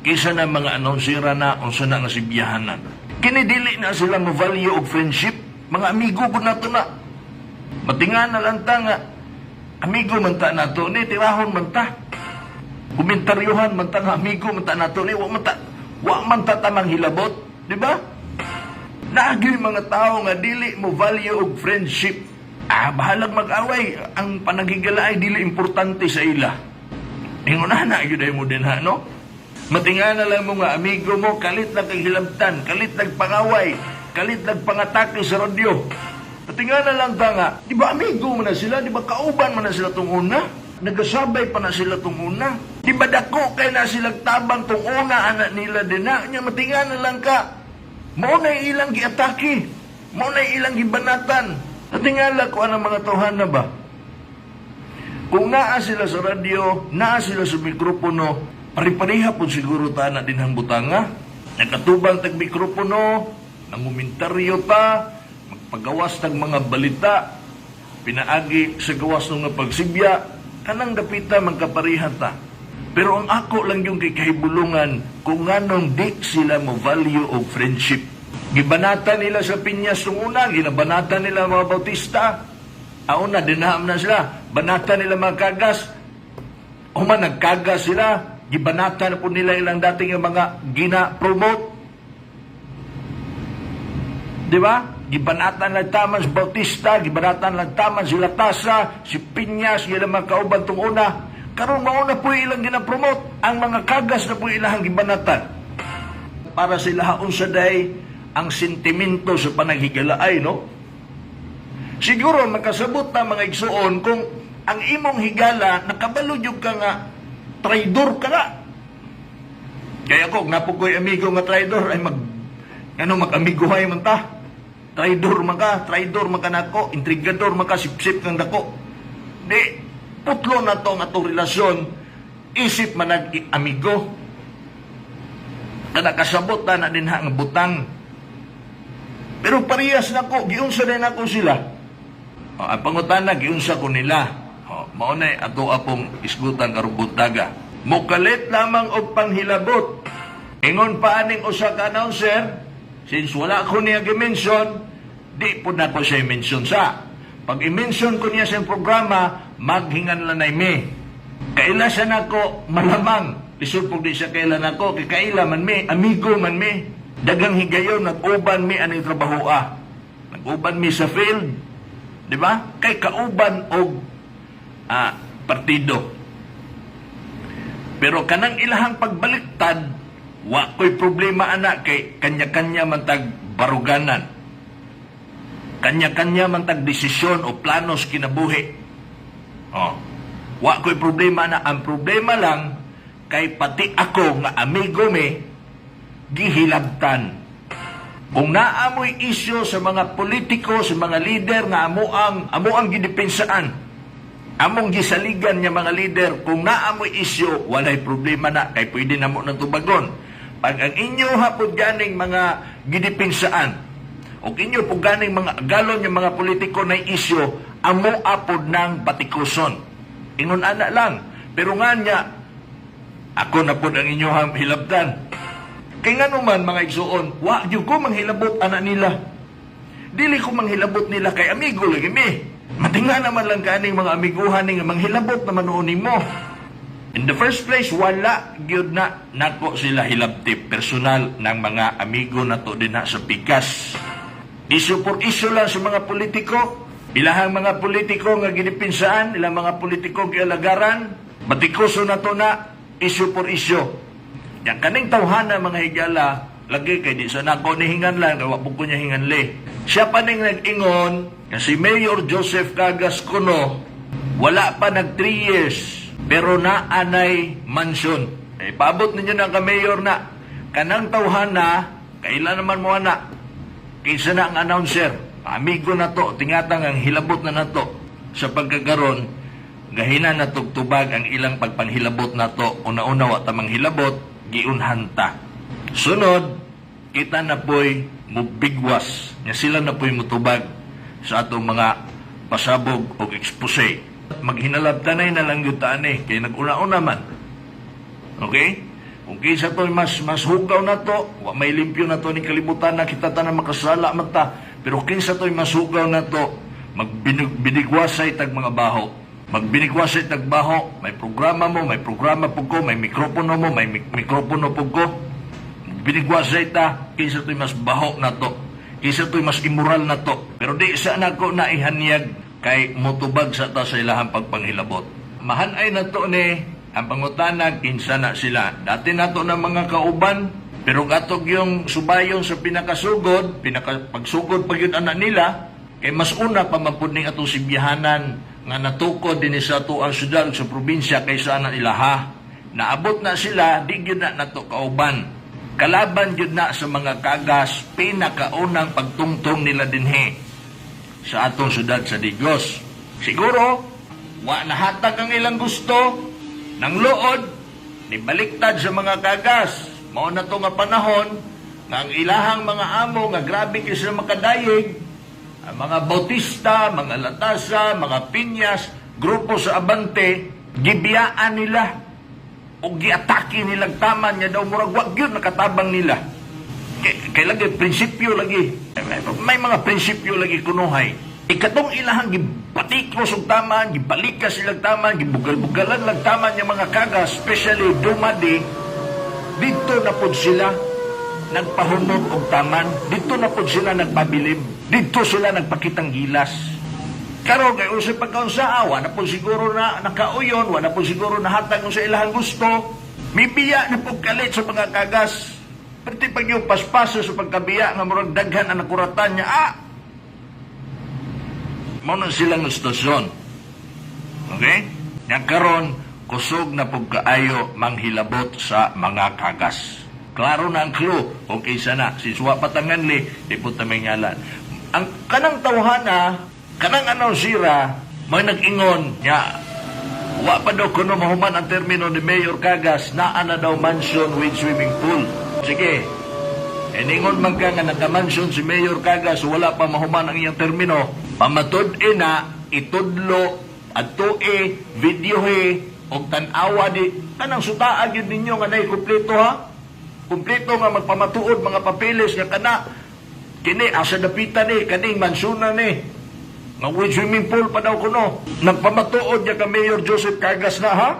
kaysa na mga anonsira na unsa na nga si biyahanan. Kinidili na sila mo value of friendship, mga amigo ko na to na. Matingan na lang ta nga, amigo man ta na to ni, tirahon man ta. Komentaryuhan man ta nga, amigo man ta na to ni, wa man ta tamang hilabot, di ba? Naagi mga tao nga dili mo value of friendship. Bahalag mag-away, ang panagigala ay dili importante sa ila. Ingunahan na, yun ay mo din ha, no? Matinga na lang mo nga, amigo mo, kalit nagkahilabtan, kalit nagpangaway, kalit nagpangatake sa radyo. Matinga na lang ta nga, di ba amigo mo na sila, di ba kauban mo na sila itong una? Nagasabay pa na sila itong una. Di ba dako kay na silang tabang itong una, anak nila din na? Matinga na lang ka, mauna ilang giatake, mauna ilang gibanatan. Natingala ko ang mga tawhana ba? Kung naa sila sa radyo, naa sila sa mikropono, pari-pariha po siguro ta na din ang butanga. Nagkatubang tag mikropono, nangumentaryo ta, magpagawas tag mga balita, pinaagi sa gawas ng pagsibya, kanang dapita magkaparihan ta. Pero ang ako lang yung kikahibulungan kung nganong di sila mo value of friendship. Gibanata nila sa Piñas nung una, ginabanata nila mga Bautista. Una, dinaham na sila. Banata nila mga Kagas. Nagkagas sila. Gibanata na po nila ilang dating mga gina-promote. Di ba? Gibanata na taman si Bautista, gibanata na taman si Latasa, si Piñas, ilang mga kauban tong una. Karon mauna po ilang gina-promote. Ang mga Kagas na po ilang gibanatan. Para sila haon sa day, ang sentimento sa panaghigalaay, no? Siguro makasabot na mga igsuon kung ang imong higala nakabalo yung ka nga traidor ka na. Kaya ko, napukoy amigo nga traidor ay mag-amiguhay man ta. Traidor man ka nako, intrigador man ka, sip-sip kang dako. Di, putlo na to nga itong relasyon, isip man nag-amigo. Nakasabot na din ang butang. Pero parehas na ko, giunsa din ako sila. Ang pangutana, giunsa ko nila. Maunay, ato apong isgutan karubot daga. Mukalit lamang og panghilabot. Ingon pa aning usa ka announcer, since wala ko niya gimension, di po na ko siya i-mention sa. Pag i-mention ko niya sa programa, maghingan lang na me. Kaila siya na ko malamang. Lisod po di siya kaila na ko, kaila man me, amigo man me. Dagang higayon, nag-uban mi anong trabaho Nag-uban mi sa field. Di ba? Kay kauban og partido. Pero kanang ilahang pagbaliktad, wa ko'y problema anak kay kanya-kanya man tag baruganan. Kanya-kanya man tag desisyon o planos kinabuhi. Wa ko'y problema na. Ang problema lang, kay pati ako nga amigo mi, gihilabtan. Kung naamoy isyo sa mga politiko, sa mga lider nga amo ang gidipensaan, among gisaligan niya mga lider, kung naamoy isyo, walay problema na, kay pwede na mo ng tubagon. Pag ang inyo hapon ganing mga gidipensaan, o inyo po ganing mga galon yung mga politiko na isyo, amo apod ng batikuson. Ingon ana lang. Pero nga niya, ako na po ang inyong hilabtan. Kaya nga naman mga igsuon, wa yung ko manghilabot anak nila. Dili ko manghilabot nila kay amigo lagi mi. Matinga naman lang kaning mga amiguhan nga manghilabot naman noonin mo. In the first place, wala gyud na nako sila hilabti personal ng mga amigo na to din na sa pikas. Issue for issue lang sa mga politiko. Ilahang mga politiko nga ginipinsaan, ilang mga politiko gialagaran, batikuso na to na issue for issue. Yang kaning tawhana mga higala, lagi kay di sa nako ni hinganlan, kaya wapog ko niya hinganli. Siya pa ning nag-ingon, na si Mayor Joseph Cagas Kuno, wala pa nag 3 years, pero naanay mansion. Paabot ninyo ng ka-mayor na, kanang tawhana, kailan naman mo na, kinsa na ang announcer, amigo na to, tingatang ang hilabot na to, sa pagkagaron, gahina na tugtubag ang ilang pagpanghilabot na to, una-una wa tamang hilabot, giunhanta. Sunod, kita na po'y mubigwas, nga sila na po'y mutubag sa atong mga pasabog o expose. Maghinalabtanay na lang yung taan kaya nag-una-una man. Okay? Kung kinsa to mas hugaw na to, wa may limpyo na to ni kalibutan na kita tanan makasala mata. Pero kinsa to mas hugaw na to, magbinigwasay tag mga baho. Magbinigwasay tag baho, may programa mo, may programa po ko, may mikropono mo, may mikropono po ko. Binigwasay ta, kinsa to'y mas baho na to. Kinsa to'y mas immoral na to. Pero di saan ako naihanyag kay motubag sa ta sa ilahang pagpanghilabot. Mahanay na to ni ang pangutana, kinsa na sila. Dati na to ng mga kauban, pero katog yung subayon sa pinakasugod, pagsugod pag yun anak nila, kay mas una pa mapudning atong sibyahanan nga natukod din sa to ang syudad sa probinsya kaysa anak nila ha. Naabot na sila, di yun na nato kauban. Kalaban yun na sa mga kagas, pinakaunang pagtungtong nila dinhi sa atong syudad sa Digos. Siguro, wa nahatag ang ilang gusto ng lood, nibaliktad sa mga kagas. Mao na to nga panahon nga ang ilahang mga amo nga grabe kay sila makadayeg, ang mga Bautista, mga Latasa, mga Piñas, grupo sa Abante, gibiyaan nila o giatake nilang taman niya daw murag wag yun nakatabang nila. Kay lagi prinsipyo lagi. May mga prinsipyo lagi kunuhay. Ikatong ilahang gibatikos og taman, gibalikas silang taman, gibugal-bugalan lang taman yung mga kagas, especially dumadi, dito na po sila nagpahunod og taman, dito na po sila nagpabilib, dito sila nagpakitang gilas. Karo kay usay pagkaunsaa, wala po siguro na nakauyon, wala po siguro nahatag sa ilahang gusto, mibiya na po kalit sa mga kagas. Pati pag yung paspaso sa pagkabiya nga murag daghan ang nakuratan niya, muna silang istasyon. Okay? Yang karon kusog na pagkaayo manghilabot sa mga kagas. Klaro na ang clue. Okay sana. Siswa patanganli, di po tamay ngalan. Ang kanang tawhana, kanang anonsira, may nag-ingon niya, wa pa daw kuno mahuman ang termino ni Mayor Cagas, naa na daw mansion with swimming pool. Sige, iningon man ka nga nagka-mansion si Mayor Cagas, wala pa mahuman ang iyang termino, pamatod na, itudlo, adtue, videohe, o tanawa di, kanang sutaan yun ninyo nga na'y kumpleto ha? Kumpleto nga magpamatuod mga papeles nga kana, kini, asa dapitan ni, kaning mansyonan ni, nga with swimming pool pa daw kuno. Nagpamatuod niya ka Mayor Joseph Cagas na ha?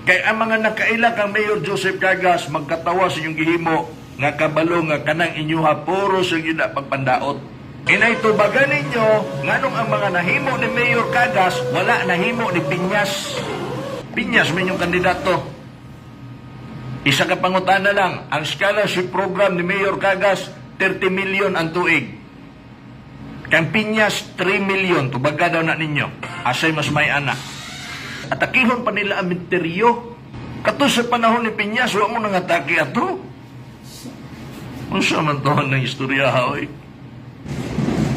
Kay ang mga nakaila kang Mayor Joseph Cagas magkatawa sa inyong gihimo nga kabalo nga kanang inyuha puro sa inyo na pagpandaot. Inaitubagan ninyo nganong ang mga nahimo ni Mayor Cagas wala nahimo ni Piñas. Piñas man yung kandidato. Isa ka pangutana lang, ang scholarship program ni Mayor Cagas 30 million ang tuig. Kang Piñas 3 million, tubaga daw na ninyo. Asay mas may anak. At akihon pa nila ang menteryo. Kato sa panahon ni Piñas, huwag mo nangatake ato. Unsa man tohon ng istorya haoy.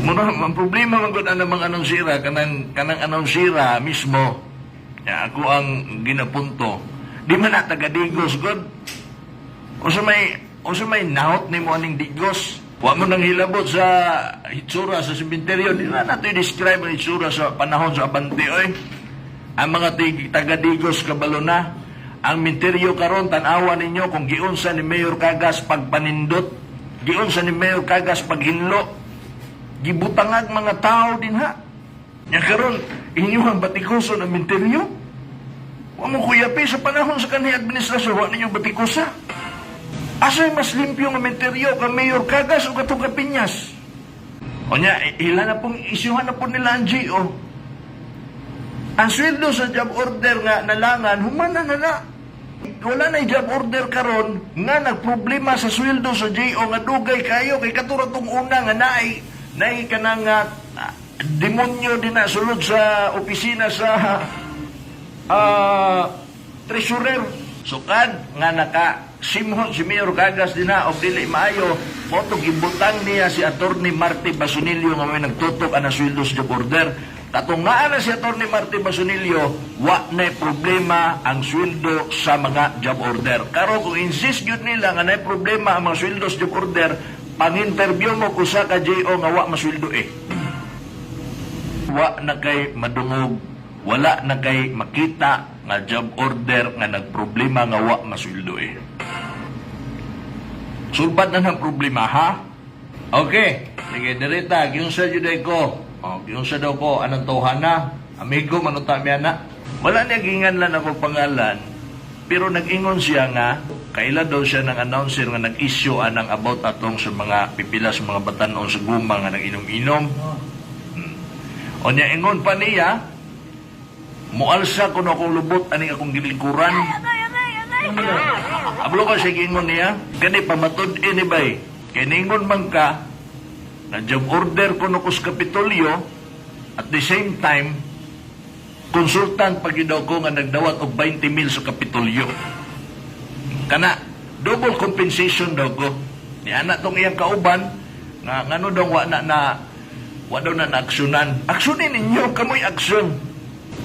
Muna, ang problema man gud ang mga anonsira, kanang anonsira mismo, ya, ako ang ginapunto. Di man na taga-Digos gud. Unsa may naot ni mo aning Digos. Huwag mo nang hilabot sa hitsura sa sementeryo. Di na natin describe ang hitsura sa panahon sa Abante, oy. Ang mga taga-Digos kabalo na, ang menteryo karon tan-awa ninyo kung giunsa ni Mayor Cagas pagpanindot, giunsa ni Mayor Cagas paghinlo, gibutangag mga tao din ha. Nya karon inyong batikuson ang menteryo. Wa mo kuyapi sa panahon sa kanhi administrasyon, wa ninyo batikusa. Asay mas limpyo nga menteryo ka Mayor Cagas o katong ka Piñas. O nya, ila na pong isyuhan na po nila ang GO. Ang sweldo sa job order nga nalangan, humana na. Wala na job order karon nga nagproblema sa sweldo sa GO nga dugay kayo kay katuro tong una nga naay kanang demonyo din na sulod sa opisina sa treasurer. Sukad nga naka-simhon si Mayor Cagas din na o dili maayo, mo to gibutang niya si Attorney Marty Basunilio nga may nagtutok ang sweldo sa job order. Katungaan na si Atty. Marty Basunilio, wa na problema ang sweldo sa mga job order. Karo kung insist yun nila nga na problema ang mga sweldo sa job order, pang-interview mo kung sa ka-JO nga wa masweldo eh. Wa na kay madungog, wala na kay makita nga job order nga nagproblema nga wa masweldo eh. Sulbat na ng problema, ha? Okay. Sige, direta, giunsa juday ko. Giunsa daw ko, anong tuhan na? Amigo, manutami na. Wala niya ginganlan ako pangalan, pero nag-ingon siya nga, kaila daw siya ng announcer nga nag-issue anang about atong sa mga pipila sa mga batanon sa guma nga nag-inom-inom. O niya, ingon pa niya, mualsa ko na akong lubot, aning akong gilingkuran. Ablo ko siya ingon niya, gani pamatod inibay, kaya ningon man ka, na job order ko no kus Kapitolyo, at the same time, konsultant pag daw ko nga nagdawat og 20 mil sa Kapitolyo. Kana, double compensation daw ko. Ni anak tong iyang kauban, nga ngano daw wa daw na aksyonan. Aksyonin ninyo, kamoy aksyon.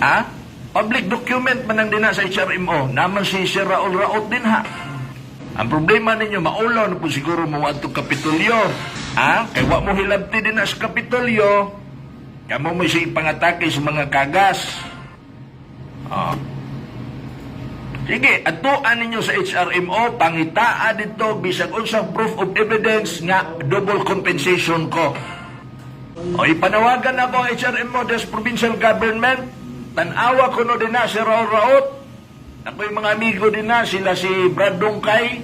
Ha? Public document man ang dina sa HRMO, naman si Sir Raul Raot din ha. Ang problema ninyo, maulaw na po siguro mo ato Kapitolyo. Ha? Kaya wa mo hilabti din na sa Kapitolyo. Kamo mo siya ipangatake sa mga kagas. Sige, atuan ninyo sa HRMO, pangitaa dito, bisag unsang proof of evidence nga double compensation ko. O ipanawagan ako HRMO des provincial government, tanawa ko no din na si Raul Raot. Ako yung mga amigo din na, sila si Brad Dongkay,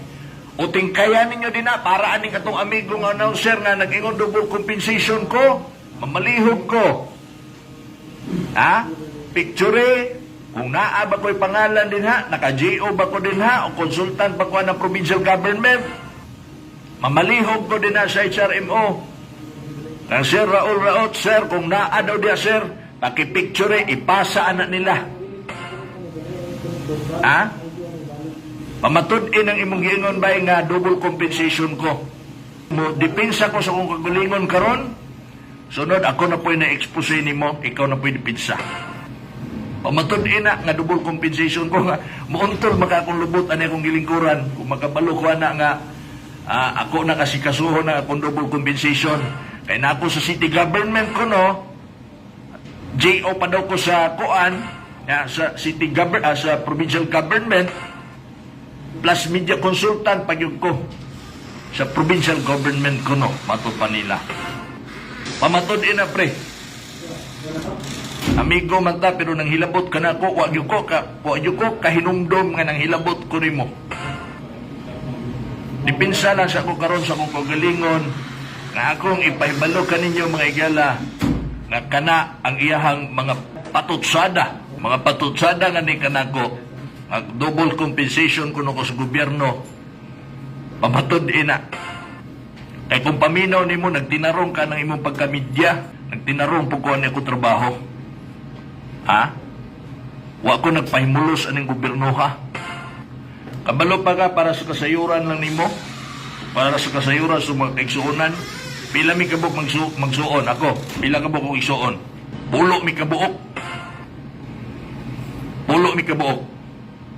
o tingkayan ninyo din na, para aning katong amigo nga announcer nga nag-ingon double compensation ko, mamalihog ko. Ha? Picture, kung naa ba ko'y pangalan din ha, naka-GO ba ko din ha, o consultant ba ko ng provincial government, mamalihog ko din na sa HRMO. Kang Sir Raul Raot, sir, kung naa daw dia, sir, pakipicture, ipasa anak nila. Ha? Pamatudin ang imong giingon ba nga double compensation ko. Mo depensa ko sa kong kagalingon karon. Sunod ako na po'y na-expose nimo, ikaw na po'y dipinsa. Pamatudin na nga double compensation ko nga muuntol maka akong lubot ani akong gilingkuran. Kung makabalo ko na nga ako na kasikasuho na akong double compensation. Kaya na ako sa city government ko no. JO pa daw ko sa kuan sa city government sa provincial government plus media consultant pagyud ko sa provincial government ko no, matud pa nila. Pamatod ina pre. Amigo man ta pero nang hilabot ka na ko, wa gyud ko kahinumdom nga nang hilabot ko nimo. Dipinsa lang sa ko karon sa kong kagalingon nga akong ipahibalo kaninyo mga igala nga kana ang iyahang mga patutsada nga ni kanako. Double compensation kuno ko sa gobyerno. Pamatod ina. Kaya kung paminaw nimo nagtinarong ka ng imong pagkamidya, nagtinarong po ko ani ko trabaho. Ha? Wa ko nagpahimulos aning gobyerno ha. Kabalo pa ka para sa kasayuran lang nimo. Para sa kasayuran sa mga kaigsuonan. Pila mi kabuk magsuon ako. Pila kabuk kong igsuon. Pulo mi kabuok.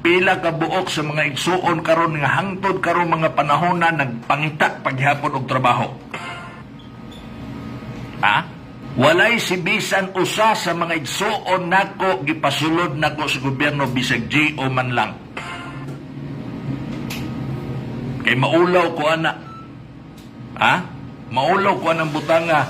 Pila ka buok sa mga igsuon karon nga hangtod karon mga panahon na nagpangita paghapon og trabaho. Ha? Walay si bisan usa sa mga igsuon nako gipasulod nako sa gobyerno bisag GO man lang. Kay maulaw ko ana. Ha? Maulaw ko anang butanga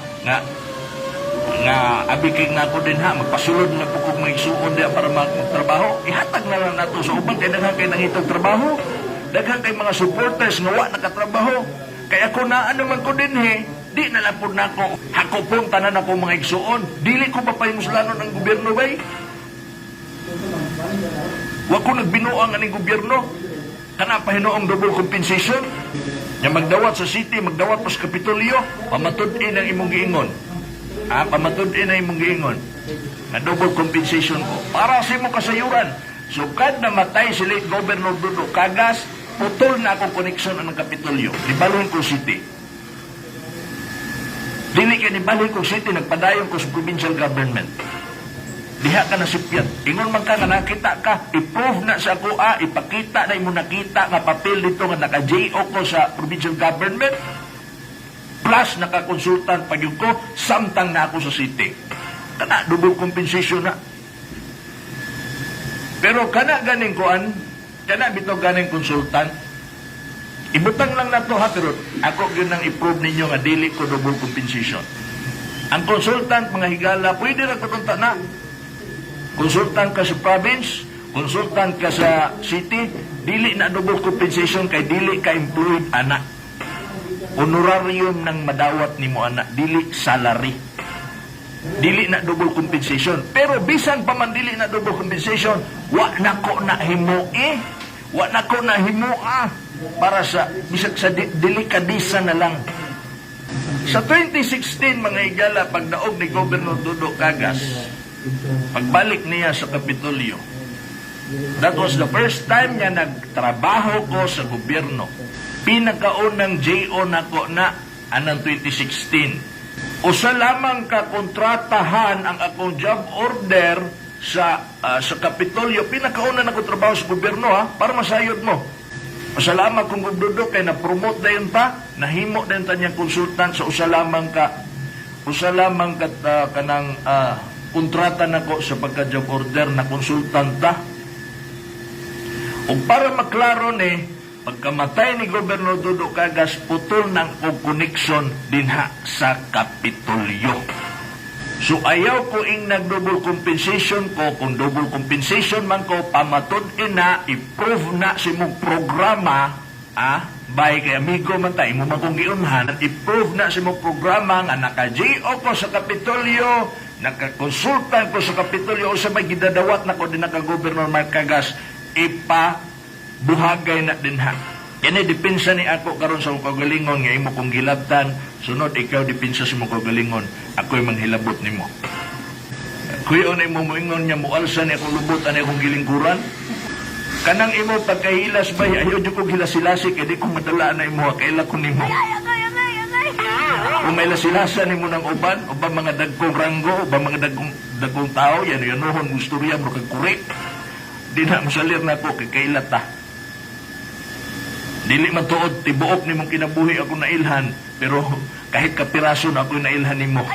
nga abiking na ako din ha, magpasulod na po kong may suon diya para magtrabaho. Ihatag na lang nato sa ubang kay daghan kay nangitag trabaho. Daghan kay mga supporters nga wa nakatrabaho. Kaya ako na ano man ko din di na lang po na ako hakopon tanan ako mga igsuon. Dili ko pa pahimuslanon ang gobyerno bay. Wa ko nagbinuang aning gobyerno. Kana pa hinoong double compensation. Yang magdawat sa city, magdawat pa sa Kapitolyo, pamatud-in ang imong giingon. Pamatud-in ang imong giingon. Na double compensation ko. Para sa imong kasayuran. Sukad na matay si late Governor Dudo Cagas, putol na akong koneksyon ng Kapitolyo. Nibalhin ko city. Dili ka nibalhin ko city, nagpadayon ko sa provincial government. Diha ka na sipyat. Ingon man ka nga nakita ka, i-prove na sa ako, ipakita na imo nakita nga papel dito nga naka-JO ko sa provincial government, plus naka-consultant pag ko, samtang na ako sa city. Kana, double compensation na. Pero kana ganing kuan, kana bito ganing consultant, Ibutang lang na to ha, pero ako yun ang i-prove ninyo nga dili ko double compensation. Ang consultant, mga higala, pwede na kutunta na. Consultant ka sa province, consultant ka sa city, dili na double compensation kay dili ka employed anak. Honorarium ng madawat ni mo anak, dili salary. Dili na double compensation. Pero bisan pa man dili na double compensation, wa na ko na himo wa na ko na himo para sa bisag sa delikadisa na lang. Sa 2016 mga higala, pagdaog ni Governor Dodo Cagas, pagbalik niya sa Kapitolyo, that was the first time niya nagtrabaho ko sa gobyerno. Pinakaunang JO nako na anang 2016. Usa lamang ka kontratahan ang akong job order sa Kapitolyo. Pinakauna nako trabaho sa gobyerno para masayod mo. Pasalamat kung Dodo kay na-promote dayon ta, nahimo dayon ta niyang konsultant sa usa lamang ka kanang kontrata nako sa pagka-job order na konsultanta. O para maklaro ni, pagkamatay ni Gobernador Dodo Cagas, putol ng connection dinha sa Kapitolyo. So ayaw ko ing nag-double compensation ko, kung double compensation man ko, pamatod ina, i-prove na si mong programa, by kay amigo man tayo, mo man kong giunhan, i-prove na si mong programa nga naka-JO ko sa Kapitolyo, naka-consultant ko sa Kapitolyo, o sa may gidadawat na ko din naka-Governor Mark Cagas, ipa-buhagay na din ha. Yan depensa ni ako karon sa mong kagalingon, nga imo kong gilabtan, sunod ikaw depensa sa mong kagalingon, ako'y manghilabot ni mo. Kuya na imo moingon niya, mualsa ni akong lubot, ani akong gilingkuran. Kanang imo pagkahilas ba, ayaw di ko gilasilasi, kaya di ko madala na imo, kaila ko ni mo. Kung may lasilasan ni mo ng uban, o ba mga dagkong ranggo, o ba mga dagkong tao, yan nuhon, musturya, mo kagkurik. Di na masalir na ako, kaila ta. Dili matuod, tibuok ni mong kinabuhi ako na ilhan, pero kahit kapiraso na ako nailhan ni mo.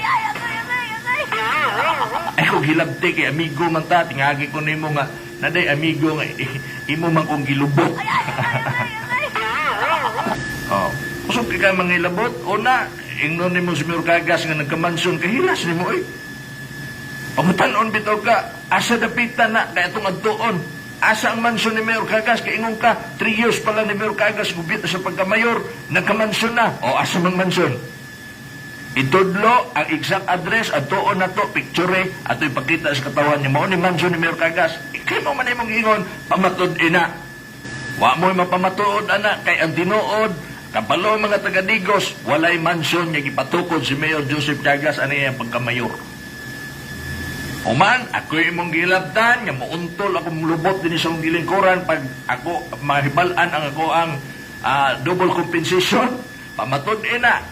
Ay kung hilabti kay amigo man ta, tingagi ko ni mo nga, naday amigo nga, imo man kong gilubot. Kusog ka mga ilabot, o na, ingnon ni mo si Mayor Cagas nga nagkamansyon, kahilas ni mo Pamutanon bitaw ka, asa dapitan na, kaya itong adtoon. Asa ang mansyon ni Mayor Cagas? Kaingon ka, 3 years pala ni Mayor Cagas gubit sa pagkamayor, nagkamansyon na. O asa mang mansyon? Itudlo ang exact address at tuon na to, picture, at ipakita sa katawan niya. Mao ni mansyon ni Mayor Cagas. Ikay mo man mong ingon, pamatod ina. Wa mo'y mapamatuod, anak, kay ang tinuod, kapalo mga taga-Digos, walay mansyon niya gipatukod si Mayor Joseph Cagas, ano yung pagkamayor. Uman, ako imong gilabtan, nga muuntol akong lubot din sa gilingkuran pag ako mahibalan ang ako ang double compensation, pamatod ina.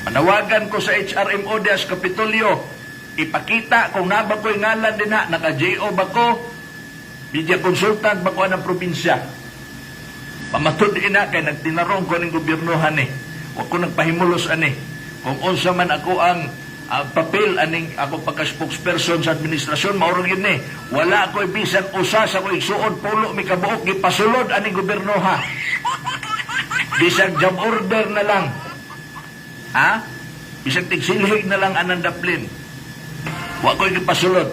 Manawagan ko sa HRMO des Kapitolyo, ipakita kung naba ko'y ngalan din naka-JO ba ko, media consultant ba ko ng probinsya. Pamatod ina, kay nagtinarong ko ng gobyernohan Huwag ko nagpahimulos kung unsa man ako ang papel aning ako pagka-spokesperson sa administrasyon, maurong yun wala ako'y bisan usa sa ako'y suod pulo mi kabuok gipasulod aning gobernoha. Bisan job order na lang. Bisan tigsilhig na lang anang daplin. Wa ko'y gipasulod.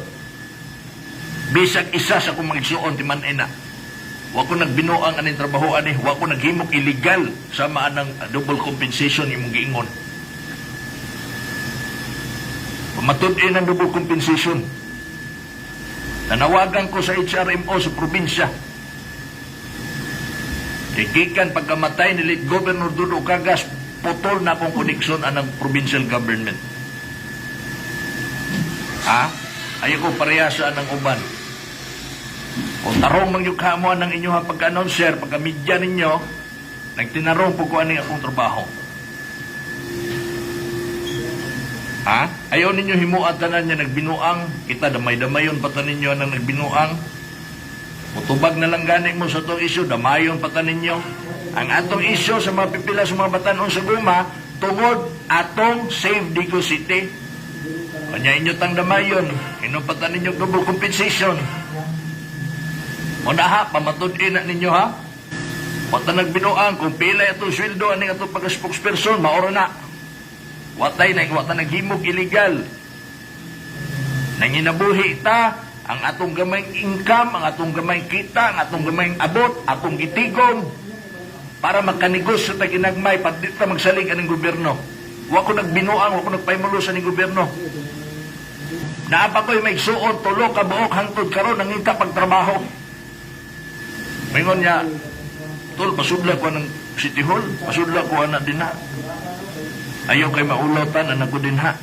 Bisan isa sa akong magsuon ti man ina. Wa ko nagbinuang aning trabaho wa ko naghimok illegal sa maanang double compensation imong giingon. Matud-in ang double compensation. Nanawagan ko sa HRMO sa probinsya. Ikikan pagkamatay ni late Governor Dodo Cagas, putol na akong koneksyon anang provincial government. Ayaw ko parehasa ng uban. Kung tarong mangyukha mo ang inyong pagka-announcer, pagka-media ninyo, nagtinarong po ko aning akong trabaho. Ayaw ninyo himuat tanan niya nagbinuang, kita damay-damayon pata ninyo nang nagbinuang. Mutubag na lang gani mo sa itong isyo, damayon pata ninyo. Ang atong isyo sa mga pipila sa mga batanon sa Guma, tungod atong Save Digo City. Kanya inyo tang damayon, pata ninyo double compensation. O na pamatod na ninyo Wata nagbinuang kung pila itong sweldo ani atong pag-spokesperson, maoro na. Wata naghimog illegal. Nanginabuhi ta ang atong gamayng income, ang atong gamayng kita, ang atong gamayng abot, atong gitigom para magkanegosyo ta ginagmay pag di ta magsalig aning gobyerno. Wa ko nagbinuang, wa ko nagpaymulo sa ning gobyerno. Naapa ko'y may suot, tulo, kabuok, hangtod karon nangita pagtrabaho. Mingon niya, tol, pasudla ko ng City Hall, pasudla ko anak din ha. Ayaw kay maulatan, anak ko din ha.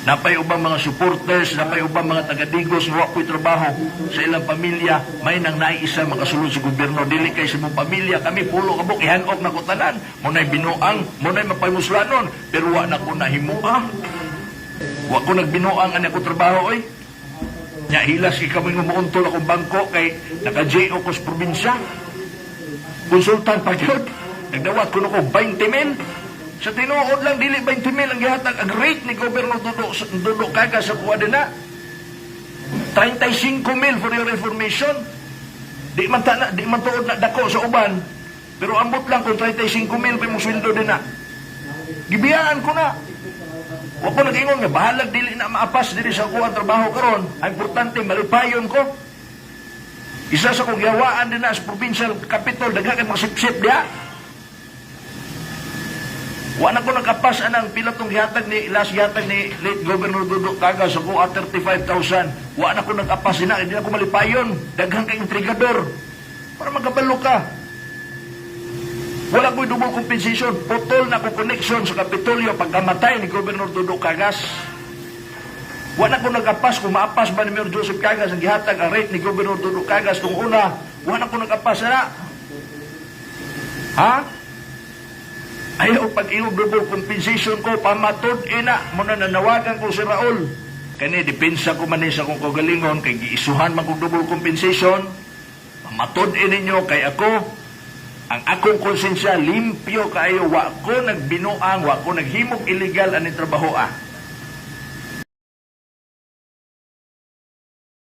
Napay ubang mga supporters, napay ubang mga taga-digos, nga ko'y trabaho sa ilang pamilya, may nang naiisa makasulod sa gobyerno, dili kay sa mong pamilya, kami pulo kabuk, ihanok na ko tanan, muna'y binuang, muna'y mapaymuslanon, pero wa na ko nahimuang. Wa ko nagbinuang ani ako trabaho oy. Nya hilas kay kami ngumuuntol akong bangko kay naka-JO ko sa probinsya. Konsultan pa gyud. Nagdawat ko nako 20,000. Sa tinuod lang dili 20,000 ang gihatag ang rate ni Gobyerno Dudo Kaga sa kuwadena. 35,000 for your information. Di man tuod na dako sa uban. Pero ambot lang kung 35,000 pa mong sweldo din na. Gibiyaan ko na. Wa ko nag-ingon nga bahalag dili na maapas diri sa kuha trabaho karon. Ang importante malipayon ko. Isa sa kong giyawaan din na sa provincial capital daghan kay masipsip diha. Wa na ko nakapas anang pila tong gihatag ni last gihatag ni late Governor Dudo Kaga sa kuha 35,000. Wa na ko nakapas na, hindi na ko malipayon. Daghan kay intrigador. Para magkabalo ka. Wala ko'y double compensation. Putol na ko connection sa Kapitolyo pagkamatay ni Governor Dudo Cagas. Wala ko nagapas kung maapas ba ni Mayor Joseph Cagas ang gihatag ang rate ni Governor Dudo Cagas kung una. Wala ko nagapas na. Ha? Ayaw pag-iog double compensation ko, pamatod ina. Muna nanawagan ko si Raul. Kani, depensa ko man sa kong kagalingon, kay giisuhan man kong double compensation. Pamatod ninyo kay ako. Ang akong konsensya, limpyo kayo, wa ko nagbinuang, wa ko naghimog illegal ani trabaho ah.